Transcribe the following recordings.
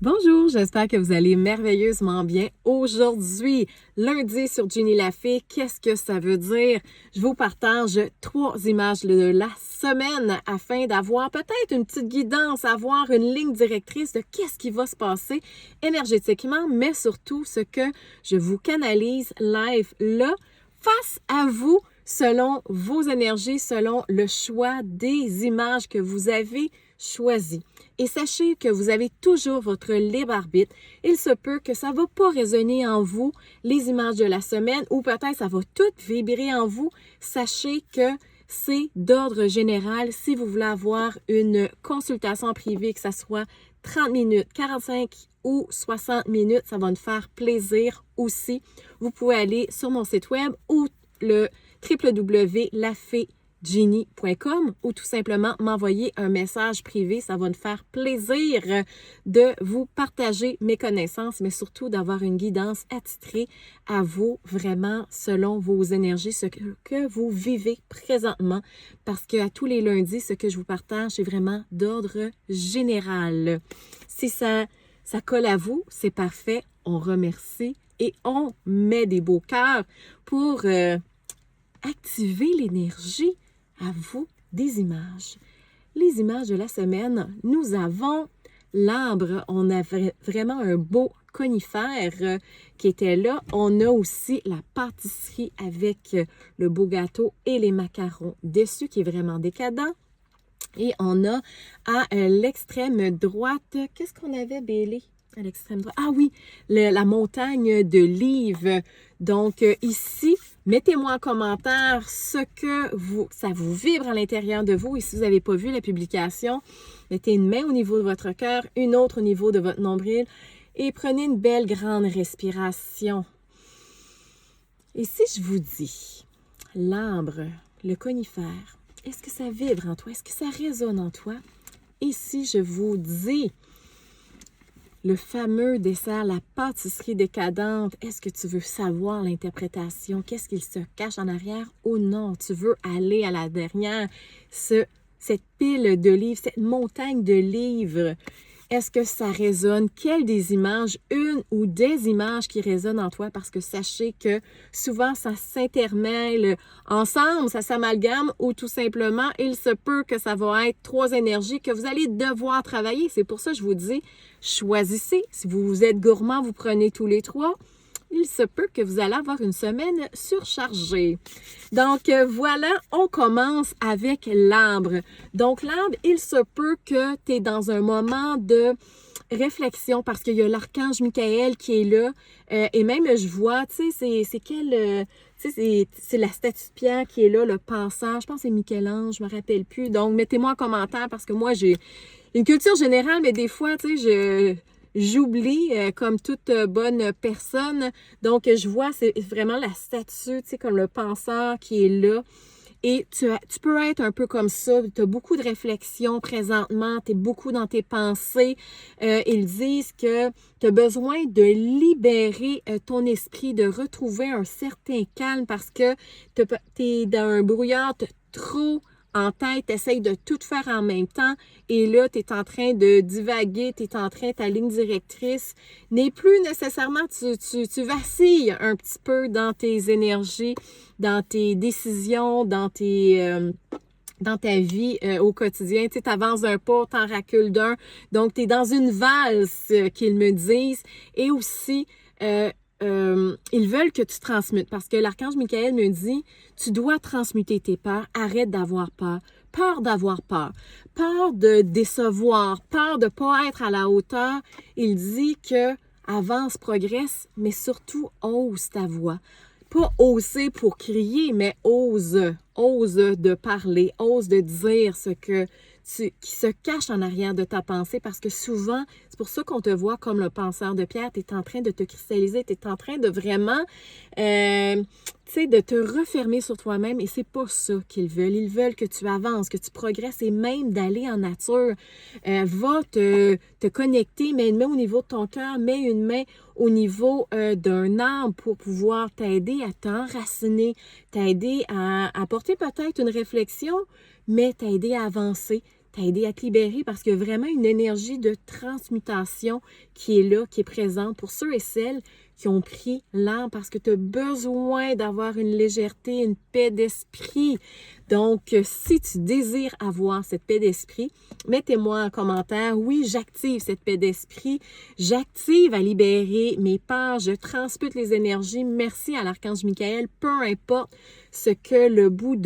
Bonjour, j'espère que vous allez merveilleusement bien. Aujourd'hui, lundi sur Ginny la Fée, qu'est-ce que ça veut dire? Je vous partage 3 images de la semaine afin d'avoir peut-être une petite guidance, avoir une ligne directrice de qu'est-ce qui va se passer énergétiquement, mais surtout ce que je vous canalise live là, face à vous, selon vos énergies, selon le choix des images que vous avez choisies. Et sachez que vous avez toujours votre libre arbitre. Il se peut que ça ne va pas résonner en vous, les images de la semaine, ou peut-être ça va tout vibrer en vous. Sachez que c'est d'ordre général. Si vous voulez avoir une consultation privée, que ce soit 30 minutes, 45 ou 60 minutes, ça va nous faire plaisir aussi. Vous pouvez aller sur mon site web ou le www.lafeegenie.com ou tout simplement m'envoyer un message privé. Ça va me faire plaisir de vous partager mes connaissances, mais surtout d'avoir une guidance attitrée à vous, vraiment selon vos énergies, ce que vous vivez présentement. Parce qu'à tous les lundis, ce que je vous partage, c'est vraiment d'ordre général. Si ça colle à vous, c'est parfait. On remercie et on met des beaux cœurs pour activer l'énergie à vous des images. Les images de la semaine, nous avons l'arbre, on a vraiment un beau conifère qui était là. On a aussi la pâtisserie avec le beau gâteau et les macarons dessus qui est vraiment décadent. Et on a à l'extrême droite, qu'est-ce qu'on avait, Bailey? À l'extrême droite. Ah oui, la montagne de Live. Donc ici, mettez-moi en commentaire ce que ça vous vibre à l'intérieur de vous. Et si vous n'avez pas vu la publication, mettez une main au niveau de votre cœur, une autre au niveau de votre nombril et prenez une belle grande respiration. Et si je vous dis l'arbre, le conifère, est-ce que ça vibre en toi? Est-ce que ça résonne en toi? Et si je vous dis le fameux dessert, la pâtisserie décadente, est-ce que tu veux savoir l'interprétation? Qu'est-ce qu'il se cache en arrière ou non? Tu veux aller à la dernière, cette pile de livres, cette montagne de livres. Est-ce que ça résonne? Quelles des images, une ou des images qui résonnent en toi? Parce que sachez que souvent, ça s'intermêle ensemble, ça s'amalgame ou tout simplement, il se peut que ça va être 3 énergies que vous allez devoir travailler. C'est pour ça que je vous dis, choisissez. Si vous êtes gourmand, vous prenez tous les 3. Il se peut que vous allez avoir une semaine surchargée. Donc, voilà, on commence avec l'arbre. Donc, l'arbre, il se peut que tu es dans un moment de réflexion parce qu'il y a l'archange Michael qui est là. Et même, je vois, tu sais, c'est la statue de pierre qui est là, le penseur. Je pense que c'est Michel-Ange, je me rappelle plus. Donc, mettez-moi en commentaire parce que moi, j'ai une culture générale, mais des fois, tu sais, j'oublie comme toute bonne personne. Donc, je vois, c'est vraiment la statue, tu sais, comme le penseur qui est là. Et tu peux être un peu comme ça. Tu as beaucoup de réflexions présentement. Tu es beaucoup dans tes pensées. Ils disent que tu as besoin de libérer ton esprit, de retrouver un certain calme parce que tu es dans un brouillard, trop en tête, tu essayes de tout faire en même temps et là, tu es en train de divaguer, ta ligne directrice n'est plus nécessairement, tu vacilles un petit peu dans tes énergies, dans tes décisions, dans ta vie au quotidien. Tu avances d'un pas, t'en recules d'un. Donc, tu es dans une valse, qu'ils me disent. Et aussi, ils veulent que tu transmutes parce que l'archange Michael me dit, tu dois transmuter tes peurs, arrête d'avoir peur, peur d'avoir peur, peur de décevoir, peur de ne pas être à la hauteur. Il dit que avance, progresse, mais surtout ose ta voix. Pas oser pour crier, mais ose de parler, ose de dire ce qui se cache en arrière de ta pensée parce que souvent, c'est pour ça qu'on te voit comme le penseur de pierre, tu es en train de te cristalliser, tu es en train de vraiment, de te refermer sur toi-même et c'est pas ça qu'ils veulent. Ils veulent que tu avances, que tu progresses et même d'aller en nature. Va te connecter, mets une main au niveau de ton cœur, mets une main au niveau d'un arbre pour pouvoir t'aider à t'enraciner, t'aider à apporter peut-être une réflexion, mais t'aider à avancer, t'aider à te libérer parce qu'il y a vraiment une énergie de transmutation qui est là, qui est présente pour ceux et celles qui ont pris l'arbre parce que tu as besoin d'avoir une légèreté, une paix d'esprit. Donc, si tu désires avoir cette paix d'esprit, mettez-moi en commentaire, oui, j'active cette paix d'esprit, j'active à libérer mes peurs, je transmute les énergies, merci à l'Archange Michael, peu importe ce que le bout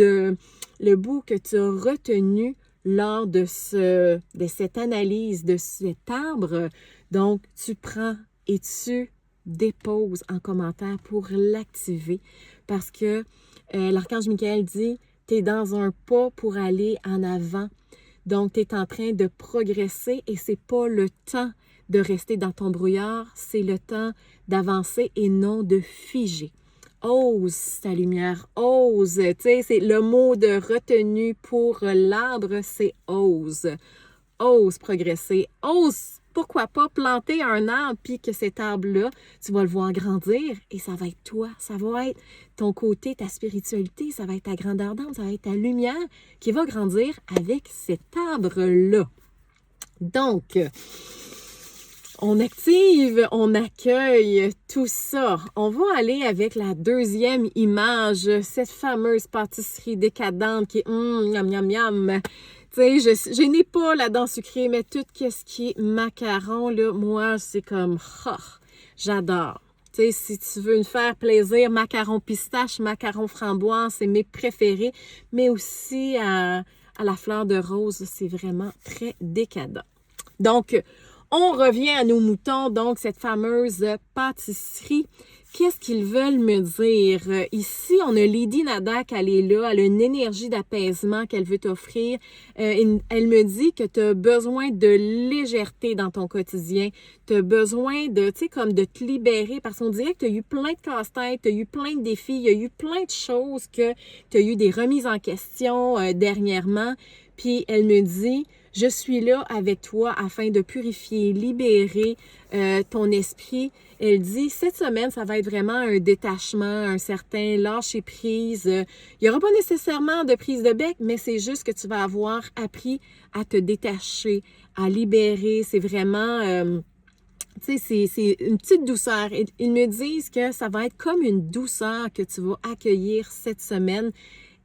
que tu as retenu lors de cette analyse de cet arbre. Donc, tu prends et tu déposes en commentaire pour l'activer parce que l'Archange Michael dit tu es dans un pas pour aller en avant. Donc, tu es en train de progresser et c'est pas le temps de rester dans ton brouillard, c'est le temps d'avancer et non de figer. Ose ta lumière, ose. Tu sais, c'est le mot de retenue pour l'arbre, c'est ose. Ose progresser, ose, pourquoi pas planter un arbre, puis que cet arbre-là, tu vas le voir grandir et ça va être toi, ça va être ton côté, ta spiritualité, ça va être ta grandeur d'âme, ça va être ta lumière qui va grandir avec cet arbre-là. Donc, on active, on accueille tout ça. On va aller avec la deuxième image, cette fameuse pâtisserie décadente qui est miam miam miam. Tu sais, je n'ai pas la dent sucrée, mais tout ce qui est macaron, là, moi, c'est comme, j'adore. Tu sais, si tu veux me faire plaisir, macaron pistache, macaron framboise, c'est mes préférés, mais aussi à la fleur de rose, c'est vraiment très décadent. Donc, on revient à nos moutons, donc cette fameuse pâtisserie. Qu'est-ce qu'ils veulent me dire? Ici, on a Lady Nada elle est là, elle a une énergie d'apaisement qu'elle veut t'offrir. Elle me dit que tu as besoin de légèreté dans ton quotidien. Tu as besoin de, tu sais, comme de te libérer parce qu'on dirait que tu as eu plein de casse-têtes, tu as eu plein de défis, il y a eu plein de choses que tu as eu des remises en question dernièrement. Puis elle me dit, je suis là avec toi afin de purifier, libérer ton esprit. Elle dit, cette semaine, ça va être vraiment un détachement, un certain lâcher-prise. Il n'y aura pas nécessairement de prise de bec, mais c'est juste que tu vas avoir appris à te détacher, à libérer. C'est vraiment, tu sais, c'est une petite douceur. Ils me disent que ça va être comme une douceur que tu vas accueillir cette semaine.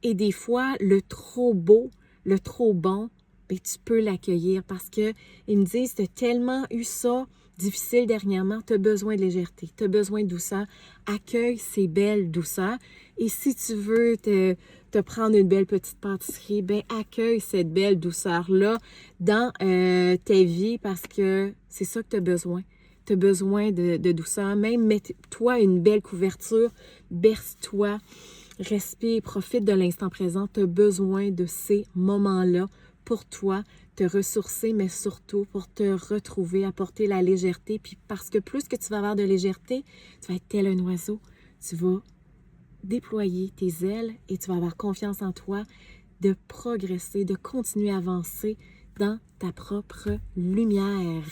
Et des fois, le trop beau, le trop bon, bien, tu peux l'accueillir parce qu'ils me disent, tu as tellement eu ça difficile dernièrement, tu as besoin de légèreté, tu as besoin de douceur. Accueille ces belles douceurs. Et si tu veux te prendre une belle petite pâtisserie, bien, accueille cette belle douceur-là dans ta vie parce que c'est ça que tu as besoin. Tu as besoin de douceur. Même mets-toi une belle couverture, berce-toi. Respire, profite de l'instant présent. Tu as besoin de ces moments-là pour toi, te ressourcer, mais surtout pour te retrouver, apporter la légèreté. Puis parce que plus que tu vas avoir de légèreté, tu vas être tel un oiseau. Tu vas déployer tes ailes et tu vas avoir confiance en toi de progresser, de continuer à avancer dans ta propre lumière.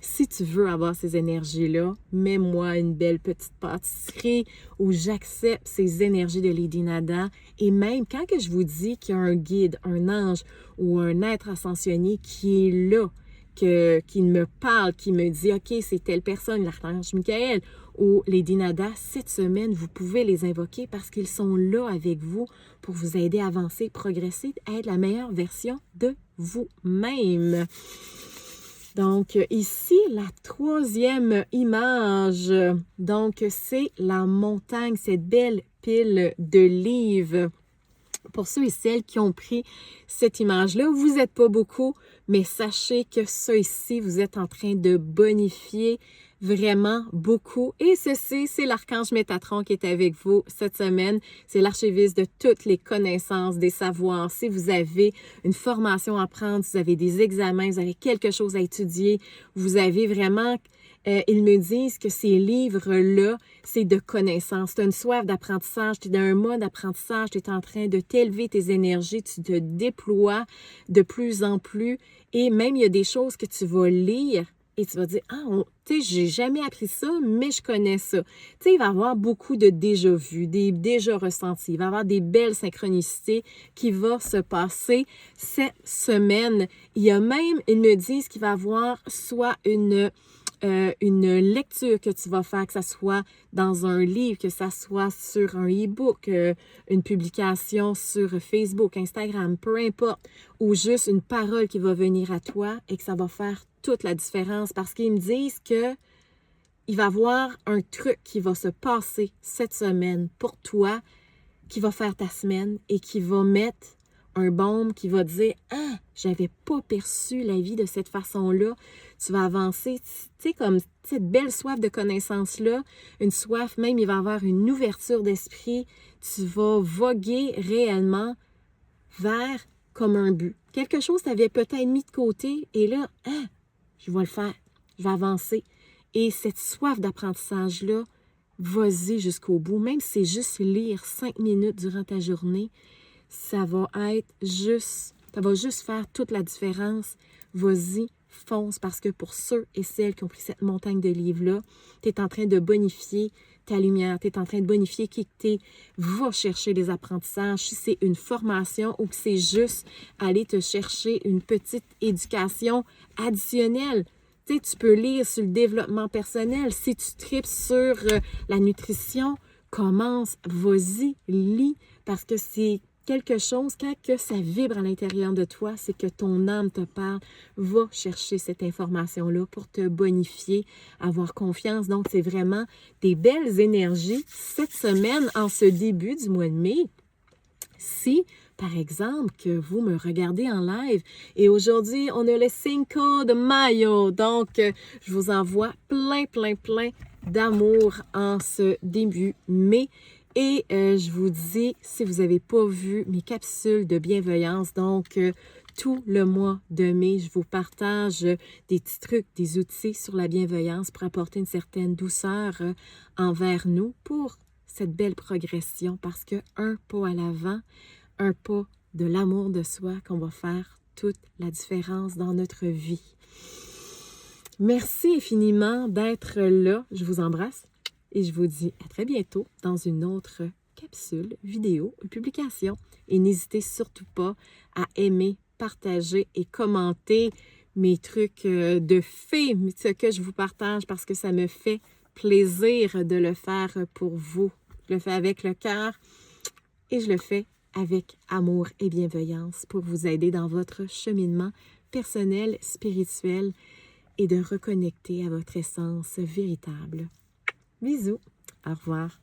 Si tu veux avoir ces énergies-là, mets-moi une belle petite pâtisserie où j'accepte ces énergies de Lady Nada. Et même quand que je vous dis qu'il y a un guide, un ange ou un être ascensionné qui est là, qui me parle, qui me dit « OK, c'est telle personne, l'Archange Michael ou Lady Nada », cette semaine, vous pouvez les invoquer parce qu'ils sont là avec vous pour vous aider à avancer, progresser, être la meilleure version de vous-même. Donc, ici, la troisième image, donc c'est la montagne, cette belle pile de livres. Pour ceux et celles qui ont pris cette image-là, vous n'êtes pas beaucoup, mais sachez que ça ici, vous êtes en train de bonifier vraiment beaucoup. Et ceci, c'est l'Archange Métatron qui est avec vous cette semaine. C'est l'archiviste de toutes les connaissances, des savoirs. Si vous avez une formation à prendre, si vous avez des examens, vous avez quelque chose à étudier, vous avez vraiment... ils me disent que ces livres-là, c'est de connaissances. Tu as une soif d'apprentissage, tu es dans un mode d'apprentissage, tu es en train de t'élever tes énergies, tu te déploies de plus en plus. Et même, il y a des choses que tu vas lire Et tu vas dire, ah, tu sais, j'ai jamais appris ça, mais je connais ça. Tu sais, il va y avoir beaucoup de déjà-vu, des déjà ressentis. Il va y avoir des belles synchronicités qui vont se passer cette semaine. Il y a même, ils me disent qu'il va y avoir soit une lecture que tu vas faire, que ça soit dans un livre, que ça soit sur un e-book, une publication sur Facebook, Instagram, peu importe, ou juste une parole qui va venir à toi et que ça va faire toute la différence parce qu'ils me disent que il va y avoir un truc qui va se passer cette semaine pour toi, qui va faire ta semaine et qui va mettre un baume qui va dire « Ah, j'avais pas perçu la vie de cette façon-là. » Tu vas avancer, tu sais, comme cette belle soif de connaissance-là, une soif, même il va y avoir une ouverture d'esprit. Tu vas voguer réellement vers comme un but. Quelque chose que tu avais peut-être mis de côté et là, ah, je vais le faire, je vais avancer. Et cette soif d'apprentissage-là, vas-y jusqu'au bout. Même si c'est juste lire 5 minutes durant ta journée, ça va juste faire toute la différence. Vas-y, fonce, parce que pour ceux et celles qui ont pris cette montagne de livres-là, tu es en train de bonifier ta lumière, tu es en train de bonifier qui tu es. Va chercher les apprentissages, si c'est une formation ou que c'est juste aller te chercher une petite éducation additionnelle. Tu sais, tu peux lire sur le développement personnel. Si tu tripes sur la nutrition, commence, vas-y, lis, parce que c'est quelque chose, quand que ça vibre à l'intérieur de toi, c'est que ton âme te parle. Va chercher cette information-là pour te bonifier, avoir confiance. Donc, c'est vraiment des belles énergies cette semaine, en ce début du mois de mai. Si, par exemple, que vous me regardez en live et aujourd'hui, on a le Cinco de Mayo. Donc, je vous envoie plein d'amour en ce début mai. Et je vous dis, si vous n'avez pas vu mes capsules de bienveillance, donc tout le mois de mai, je vous partage des petits trucs, des outils sur la bienveillance pour apporter une certaine douceur envers nous pour cette belle progression, parce que un pas à l'avant, un pas de l'amour de soi qu'on va faire toute la différence dans notre vie. Merci infiniment d'être là. Je vous embrasse. Et je vous dis à très bientôt dans une autre capsule, vidéo ou publication. Et n'hésitez surtout pas à aimer, partager et commenter mes trucs de fées, ce que je vous partage parce que ça me fait plaisir de le faire pour vous. Je le fais avec le cœur et je le fais avec amour et bienveillance pour vous aider dans votre cheminement personnel, spirituel et de reconnecter à votre essence véritable. Bisous. Au revoir.